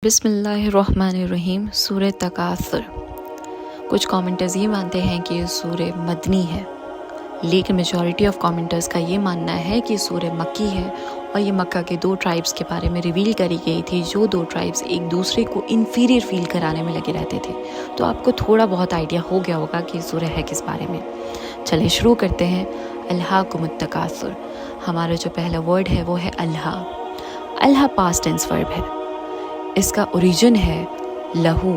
बिस्मिल्लाहिर्रहमानिर्रहीम। सूरह तकासुर। कुछ कमेंटर्स ये मानते हैं कि ये सूरह मदनी है, लेकिन मेजॉरिटी ऑफ कमेंटर्स का ये मानना है कि सूरह मक्की है और ये मक्का के दो ट्राइब्स के बारे में रिवील करी गई थी, जो दो ट्राइब्स एक दूसरे को इन्फीरियर फील कराने में लगे रहते थे। तो आपको थोड़ा बहुत आइडिया हो गया होगा कि सूरह है किस बारे में। चलिए शुरू करते हैं। अल्हाकुमुत तकासुर। हमारा जो पहला वर्ड है वो है अल्हा। अल्हा पास्ट टेंस वर्ब है। इसका ओरिजिन है लहू,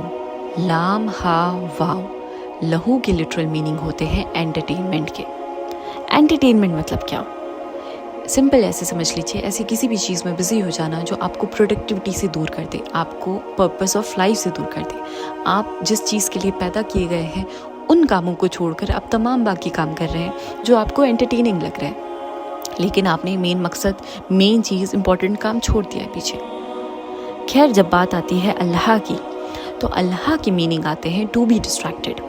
लाम हा वाव। लहू की लिटरल मीनिंग होते हैं एंटरटेनमेंट के। एंटरटेनमेंट मतलब क्या? सिंपल ऐसे समझ लीजिए, ऐसी किसी भी चीज़ में बिजी हो जाना जो आपको प्रोडक्टिविटी से दूर कर दे, आपको पर्पस ऑफ लाइफ से दूर कर दे। आप जिस चीज़ के लिए पैदा किए गए हैं उन कामों को छोड़कर आप तमाम बाकी काम कर रहे हैं जो आपको एंटरटेनिंग लग रहा है, लेकिन आपने मेन मकसद, मेन चीज़, इंपॉर्टेंट काम छोड़ दिया है पीछे। खैर, जब बात आती है अल्लाह की, तो अल्लाह की मीनिंग आते हैं टू बी डिस्ट्रैक्टेड।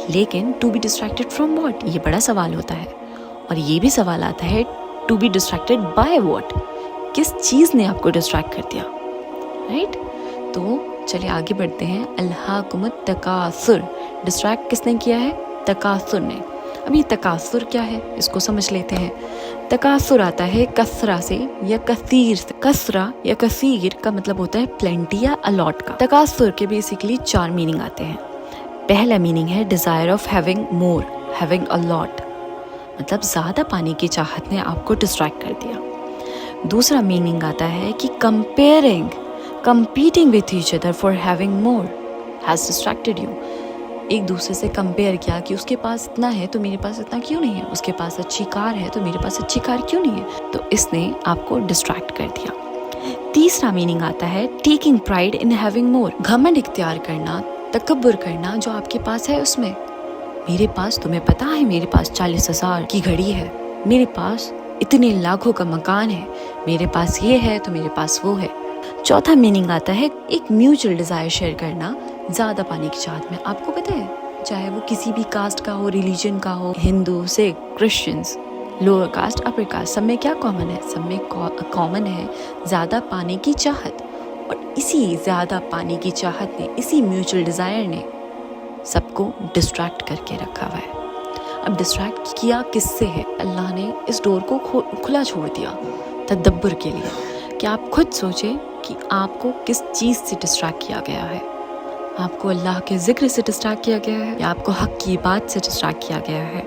लेकिन to be distracted from what, ये बड़ा सवाल होता है। और ये भी सवाल आता है to be distracted by what, किस चीज़ ने आपको डिस्ट्रैक्ट कर दिया, राइट? तो चलिए आगे बढ़ते हैं। अल्हाकुमुत तकासुर, डिस्ट्रैक्ट किसने किया है? तकासुर ने। अब ये तकासुर क्या है, इसको समझ लेते हैं। तकासुर आता है कसरा से या कसीर से। कसरा या कसीर का मतलब होता है प्लेंटी या अलॉट का। तकासुर के बेसिकली 4 मीनिंग आते हैं। पहला मीनिंग है desire of having more, having a lot, मतलब ज़्यादा पाने की चाहत ने आपको डिस्ट्रैक्ट कर दिया। दूसरा मीनिंग आता है कि comparing, competing with each other for having more has distracted you। एक दूसरे से कंपेयर किया कि उसके पास इतना है तो मेरे पास इतना क्यों नहीं है, उसके पास अच्छी कार है तो मेरे पास अच्छी कार क्यों नहीं है, तो इसने आपको डिस्ट्रैक्ट कर दिया। तीसरा मीनिंग आता है taking pride in having more, घमंड इख्तियार करना, तकब्बुर करना जो आपके पास है उसमें। मेरे पास, तुम्हें पता है मेरे पास 40,000 की घड़ी है, मेरे पास इतने लाखों का मकान है, मेरे पास ये है तो मेरे पास वो है। चौथा मीनिंग आता है एक म्यूचुअल डिज़ायर शेयर करना, ज़्यादा पाने की चाहत में। आपको पता है, चाहे वो किसी भी कास्ट का हो, रिलीजन का हो, Hindu, Sikh, Christians, lower caste, upper caste, सब में क्या कॉमन है? सब में कॉमन है ज़्यादा पाने की चाहत। और इसी ज़्यादा पाने की चाहत ने, इसी म्यूचुअल डिज़ायर ने सबको डिस्ट्रैक्ट करके रखा हुआ है। अब डिस्ट्रैक्ट किया किससे है? अल्लाह ने इस डोर को खुला छोड़ दिया तदब्बर के लिए कि आप खुद सोचें कि आपको किस चीज़ से डिस्ट्रैक्ट किया गया है। आपको अल्लाह के ज़िक्र से डिस्ट्रैक्ट किया गया है, या आपको हक़ की बात से डिस्ट्रैक्ट किया गया है,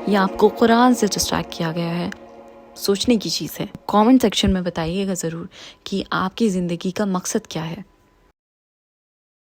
या आपको कुरान से डिस्ट्रैक्ट किया गया है? सोचने की चीज़ है। कमेंट सेक्शन में बताइएगा ज़रूर कि आपकी ज़िंदगी का मकसद क्या है।